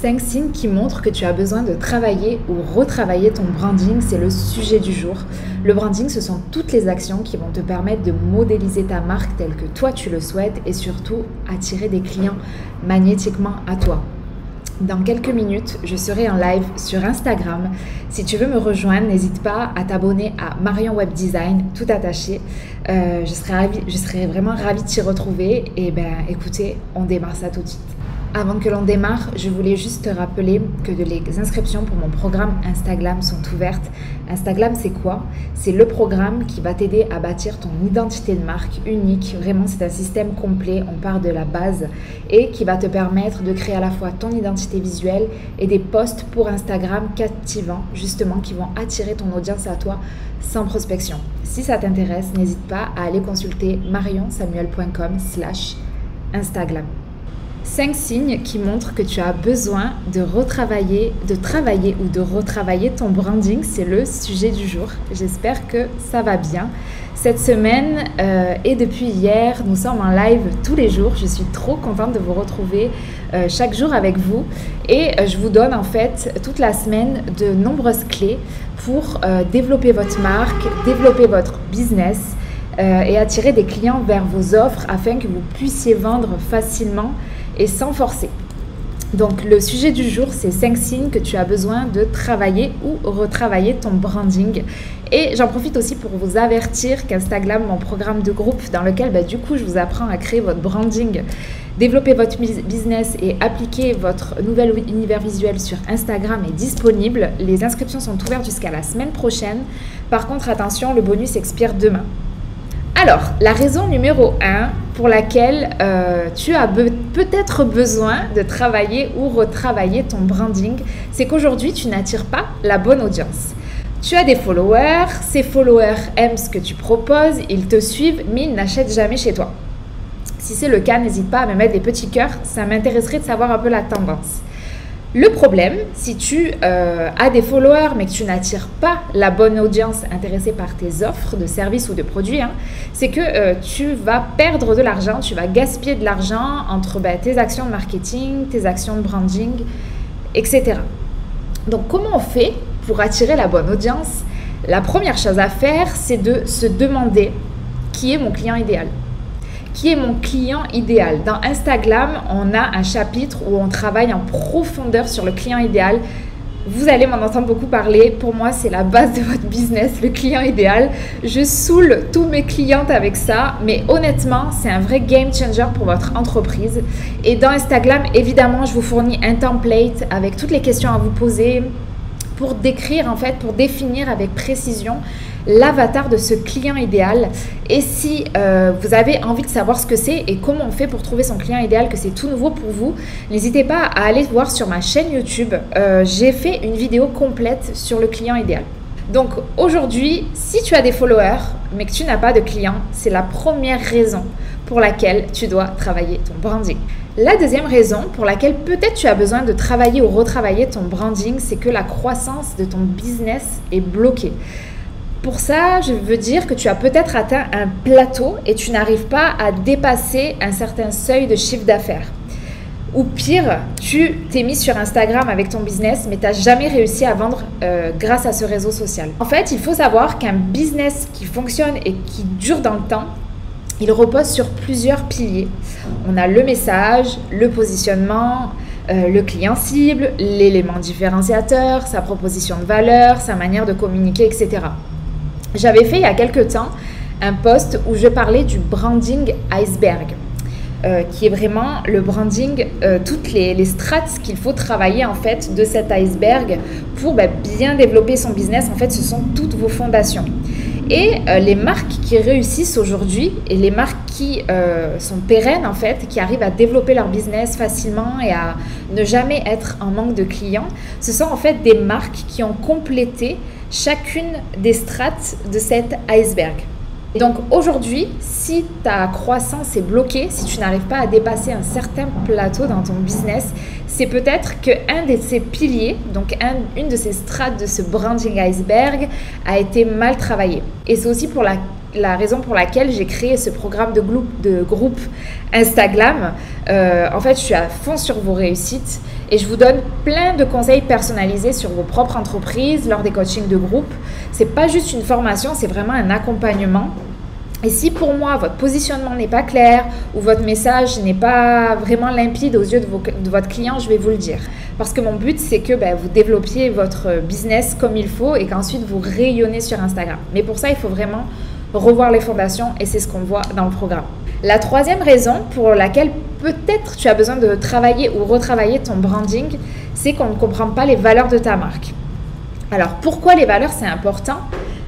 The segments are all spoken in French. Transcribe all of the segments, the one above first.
5 signes qui montrent que tu as besoin de travailler ou retravailler ton branding, c'est le sujet du jour. Le branding, ce sont toutes les actions qui vont te permettre de modéliser ta marque telle que toi tu le souhaites et surtout attirer des clients magnétiquement à toi. Dans quelques minutes, je serai en live sur Instagram. Si tu veux me rejoindre, n'hésite pas à t'abonner à Marion Web Design, tout attaché. Je serai vraiment ravie de t'y retrouver. Et écoutez, on démarre ça tout de suite. Avant que l'on démarre, je voulais juste te rappeler que les inscriptions pour mon programme Instagram sont ouvertes. Instagram, c'est quoi? C'est le programme qui va t'aider à bâtir ton identité de marque unique. Vraiment, c'est un système complet. On part de la base et qui va te permettre de créer à la fois ton identité visuelle et des posts pour Instagram captivants, justement, qui vont attirer ton audience à toi sans prospection. Si ça t'intéresse, n'hésite pas à aller consulter marionsamuel.com/Instagram. 5 signes qui montrent que tu as besoin de travailler ou de retravailler ton branding. C'est le sujet du jour. J'espère que ça va bien. Cette semaine et depuis hier, nous sommes en live tous les jours. Je suis trop contente de vous retrouver chaque jour avec vous. Et je vous donne en fait toute la semaine de nombreuses clés pour développer votre marque, développer votre business et attirer des clients vers vos offres afin que vous puissiez vendre facilement et sans forcer. Donc le sujet du jour, c'est 5 signes que tu as besoin de travailler ou retravailler ton branding. Et j'en profite aussi pour vous avertir qu'Instagram, mon programme de groupe dans lequel du coup je vous apprends à créer votre branding, développer votre business et appliquer votre nouvel univers visuel sur Instagram est disponible. Les inscriptions sont ouvertes jusqu'à la semaine prochaine. Par contre, attention, le bonus expire demain. Alors, la raison numéro 1 pour laquelle tu as peut-être besoin de travailler ou retravailler ton branding, c'est qu'aujourd'hui, tu n'attires pas la bonne audience. Tu as des followers, ces followers aiment ce que tu proposes, ils te suivent, mais ils n'achètent jamais chez toi. Si c'est le cas, n'hésite pas à me mettre des petits cœurs, ça m'intéresserait de savoir un peu la tendance. Le problème, si tu as des followers mais que tu n'attires pas la bonne audience intéressée par tes offres de services ou de produits, c'est que tu vas perdre de l'argent, tu vas gaspiller de l'argent entre tes actions de marketing, tes actions de branding, etc. Donc, comment on fait pour attirer la bonne audience? La première chose à faire, c'est de se demander qui est mon client idéal. Qui est mon client idéal? Dans Instagram, on a un chapitre où on travaille en profondeur sur le client idéal. Vous allez m'en entendre beaucoup parler. Pour moi, c'est la base de votre business, le client idéal. Je saoule tous mes clientes avec ça, mais honnêtement, c'est un vrai game changer pour votre entreprise. Et dans Instagram, évidemment, je vous fournis un template avec toutes les questions à vous poser pour décrire, en fait, pour définir avec précision l'avatar de ce client idéal. Et si vous avez envie de savoir ce que c'est et comment on fait pour trouver son client idéal, que c'est tout nouveau pour vous, n'hésitez pas à aller voir sur ma chaîne YouTube. J'ai fait une vidéo complète sur le client idéal. Donc aujourd'hui, si tu as des followers mais que tu n'as pas de clients, c'est la première raison pour laquelle tu dois travailler ton branding. La deuxième raison pour laquelle peut-être tu as besoin de travailler ou retravailler ton branding, c'est que la croissance de ton business est bloquée. Pour ça, je veux dire que tu as peut-être atteint un plateau et tu n'arrives pas à dépasser un certain seuil de chiffre d'affaires. Ou pire, tu t'es mis sur Instagram avec ton business, mais tu n'as jamais réussi à vendre grâce à ce réseau social. En fait, il faut savoir qu'un business qui fonctionne et qui dure dans le temps, il repose sur plusieurs piliers. On a le message, le positionnement, le client cible, l'élément différenciateur, sa proposition de valeur, sa manière de communiquer, etc. J'avais fait il y a quelques temps un post où je parlais du branding iceberg, qui est vraiment le branding, toutes les strates qu'il faut travailler en fait de cet iceberg pour bien développer son business. En fait, ce sont toutes vos fondations. Et les marques qui réussissent aujourd'hui et les marques qui sont pérennes en fait, qui arrivent à développer leur business facilement et à ne jamais être en manque de clients, ce sont en fait des marques qui ont complété chacune des strates de cet iceberg. Et donc aujourd'hui, si ta croissance est bloquée, si tu n'arrives pas à dépasser un certain plateau dans ton business, c'est peut-être qu'un de ces piliers, donc une de ces strates de ce branding iceberg a été mal travaillé. Et c'est aussi pour la raison pour laquelle j'ai créé ce programme de groupe Instagram. En fait, je suis à fond sur vos réussites et je vous donne plein de conseils personnalisés sur vos propres entreprises lors des coachings de groupe. C'est pas juste une formation, c'est vraiment un accompagnement. Et si pour moi, votre positionnement n'est pas clair ou votre message n'est pas vraiment limpide aux yeux de votre client, je vais vous le dire. Parce que mon but, c'est que vous développiez votre business comme il faut et qu'ensuite vous rayonnez sur Instagram. Mais pour ça, il faut vraiment revoir les fondations et c'est ce qu'on voit dans le programme. La troisième raison pour laquelle peut-être tu as besoin de travailler ou retravailler ton branding, c'est qu'on ne comprend pas les valeurs de ta marque. Alors, pourquoi les valeurs, c'est important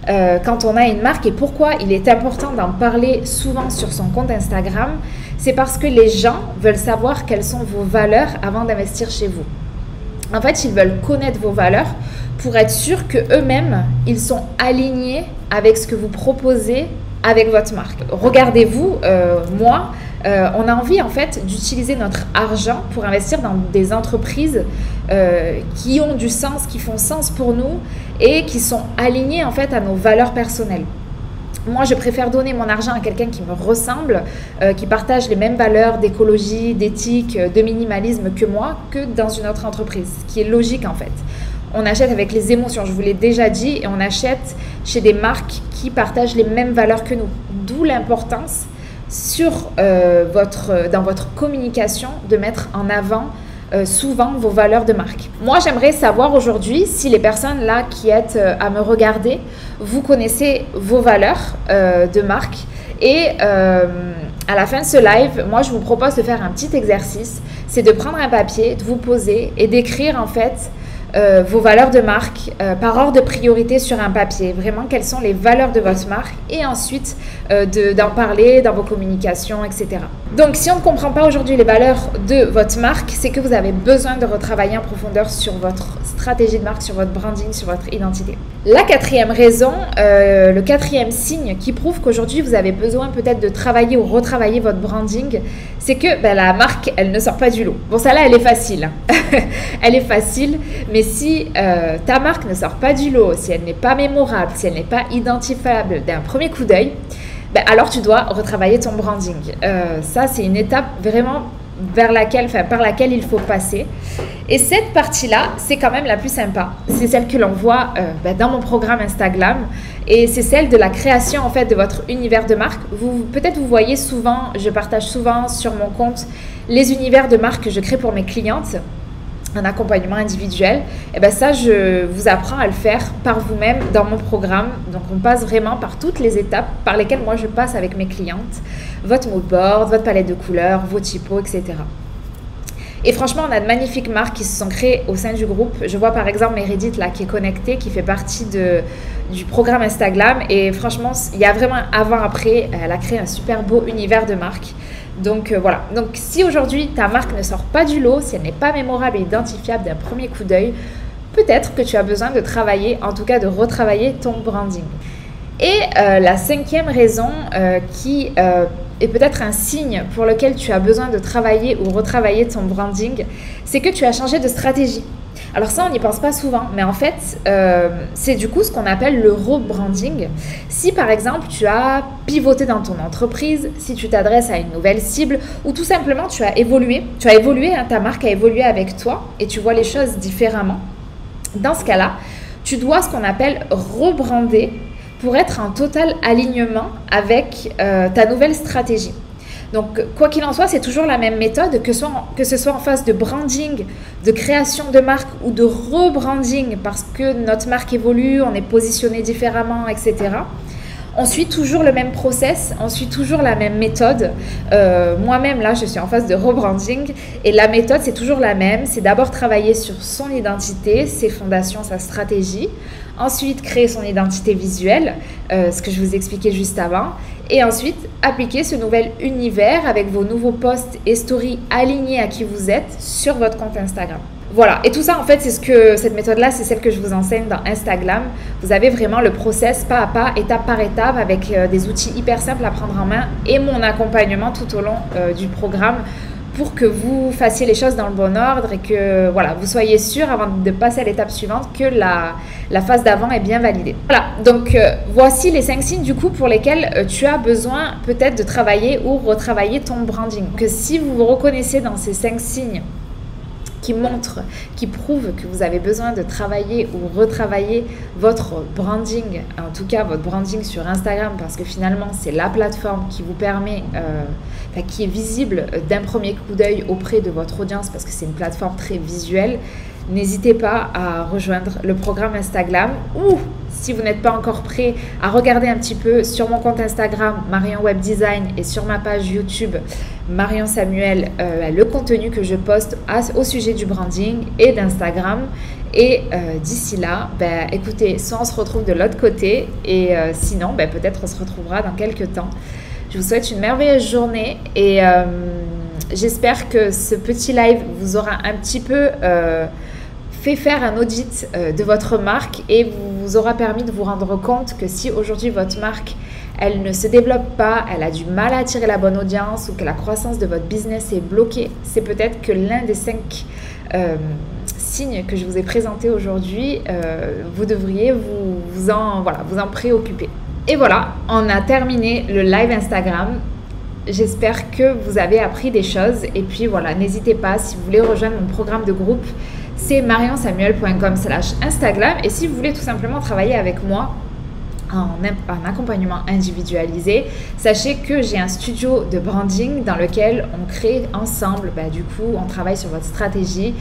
quand on a une marque et pourquoi il est important d'en parler souvent sur son compte Instagram? C'est parce que les gens veulent savoir quelles sont vos valeurs avant d'investir chez vous. En fait, ils veulent connaître vos valeurs pour être sûrs qu'eux-mêmes, ils sont alignés avec ce que vous proposez avec votre marque. Regardez-vous, moi, on a envie en fait d'utiliser notre argent pour investir dans des entreprises qui ont du sens, qui font sens pour nous et qui sont alignées en fait à nos valeurs personnelles. Moi, je préfère donner mon argent à quelqu'un qui me ressemble, qui partage les mêmes valeurs d'écologie, d'éthique, de minimalisme que moi, que dans une autre entreprise, ce qui est logique en fait. On achète avec les émotions, je vous l'ai déjà dit, et on achète chez des marques qui partagent les mêmes valeurs que nous. D'où l'importance dans votre communication de mettre en avant souvent vos valeurs de marque. Moi, j'aimerais savoir aujourd'hui si les personnes là qui êtes à me regarder, vous connaissez vos valeurs de marque. Et à la fin de ce live, moi, je vous propose de faire un petit exercice. C'est de prendre un papier, de vous poser et d'écrire en fait vos valeurs de marque par ordre de priorité sur un papier. Vraiment, quelles sont les valeurs de votre marque et ensuite d'en parler dans vos communications, etc. Donc, si on ne comprend pas aujourd'hui les valeurs de votre marque, c'est que vous avez besoin de retravailler en profondeur sur votre stratégie de marque, sur votre branding, sur votre identité. La quatrième raison, le quatrième signe qui prouve qu'aujourd'hui, vous avez besoin peut-être de travailler ou retravailler votre branding, c'est que la marque, elle ne sort pas du lot. Bon, ça là, elle est facile. Elle est facile, mais si ta marque ne sort pas du lot, si elle n'est pas mémorable, si elle n'est pas identifiable d'un premier coup d'œil, alors tu dois retravailler ton branding. Ça, c'est une étape vraiment par laquelle il faut passer. Et cette partie-là, c'est quand même la plus sympa. C'est celle que l'on voit dans mon programme Instagram et c'est celle de la création en fait de votre univers de marque. Peut-être vous voyez souvent, je partage souvent sur mon compte les univers de marque que je crée pour mes clientes. Un accompagnement individuel, et ça, je vous apprends à le faire par vous-même dans mon programme. Donc, on passe vraiment par toutes les étapes par lesquelles moi, je passe avec mes clientes. Votre mood board, votre palette de couleurs, vos typos, etc. Et franchement, on a de magnifiques marques qui se sont créées au sein du groupe. Je vois par exemple Meredith là, qui est connectée, qui fait partie du programme Instagram. Et franchement, il y a vraiment avant-après. Elle a créé un super beau univers de marque. Donc voilà, donc si aujourd'hui ta marque ne sort pas du lot, si elle n'est pas mémorable et identifiable d'un premier coup d'œil, peut-être que tu as besoin de travailler, en tout cas de retravailler ton branding. Et la cinquième raison qui est peut-être un signe pour lequel tu as besoin de travailler ou retravailler ton branding, c'est que tu as changé de stratégie. Alors ça, on n'y pense pas souvent, mais en fait, c'est du coup ce qu'on appelle le rebranding. Si par exemple, tu as pivoté dans ton entreprise, si tu t'adresses à une nouvelle cible, ou tout simplement tu as évolué, ta marque a évolué avec toi et tu vois les choses différemment. Dans ce cas-là, tu dois ce qu'on appelle rebrander pour être en total alignement avec ta nouvelle stratégie. Donc, quoi qu'il en soit, c'est toujours la même méthode, que ce soit en phase de branding, de création de marque ou de rebranding parce que notre marque évolue, on est positionné différemment, etc. On suit toujours le même process, on suit toujours la même méthode. Moi-même, là, je suis en phase de rebranding et la méthode, c'est toujours la même. C'est d'abord travailler sur son identité, ses fondations, sa stratégie. Ensuite, créer son identité visuelle, ce que je vous expliquais juste avant. Et ensuite, appliquer ce nouvel univers avec vos nouveaux posts et stories alignés à qui vous êtes sur votre compte Instagram. Voilà, et tout ça en fait, cette méthode-là, c'est celle que je vous enseigne dans Instagram. Vous avez vraiment le process pas à pas, étape par étape, avec des outils hyper simples à prendre en main et mon accompagnement tout au long du programme pour que vous fassiez les choses dans le bon ordre et que voilà, vous soyez sûr avant de passer à l'étape suivante que la phase d'avant est bien validée. Voilà, donc voici les 5 signes du coup pour lesquels tu as besoin peut-être de travailler ou retravailler ton branding. Que si vous vous reconnaissez dans ces 5 signes qui prouvent que vous avez besoin de travailler ou retravailler votre branding, en tout cas votre branding sur Instagram, parce que finalement c'est la plateforme qui vous permet, qui est visible d'un premier coup d'œil auprès de votre audience, parce que c'est une plateforme très visuelle. N'hésitez pas à rejoindre le programme Instagram ou si vous n'êtes pas encore prêt à regarder un petit peu sur mon compte Instagram Marion Web Design et sur ma page YouTube Marion Samuel le contenu que je poste au sujet du branding et d'Instagram. Et d'ici là, écoutez, soit on se retrouve de l'autre côté et sinon peut-être on se retrouvera dans quelques temps. Je vous souhaite une merveilleuse journée et j'espère que ce petit live vous aura un petit peu fait faire un audit de votre marque et vous aura permis de vous rendre compte que si aujourd'hui votre marque elle ne se développe pas, elle a du mal à attirer la bonne audience ou que la croissance de votre business est bloquée, c'est peut-être que l'un des 5 signes que je vous ai présentés aujourd'hui, vous devriez vous en préoccuper. Et voilà, on a terminé le live Instagram. J'espère que vous avez appris des choses et puis voilà, n'hésitez pas si vous voulez rejoindre mon programme de groupe, c'est marionsamuel.com/Instagram et si vous voulez tout simplement travailler avec moi en accompagnement individualisé, sachez que j'ai un studio de branding dans lequel on crée ensemble, du coup on travaille sur votre stratégie.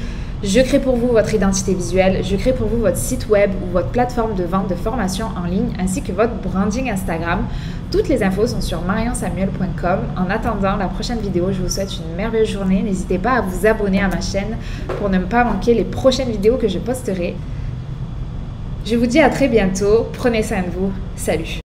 Je crée pour vous votre identité visuelle, je crée pour vous votre site web ou votre plateforme de vente de formation en ligne ainsi que votre branding Instagram. Toutes les infos sont sur marionsamuel.com. En attendant la prochaine vidéo, je vous souhaite une merveilleuse journée. N'hésitez pas à vous abonner à ma chaîne pour ne pas manquer les prochaines vidéos que je posterai. Je vous dis à très bientôt. Prenez soin de vous. Salut!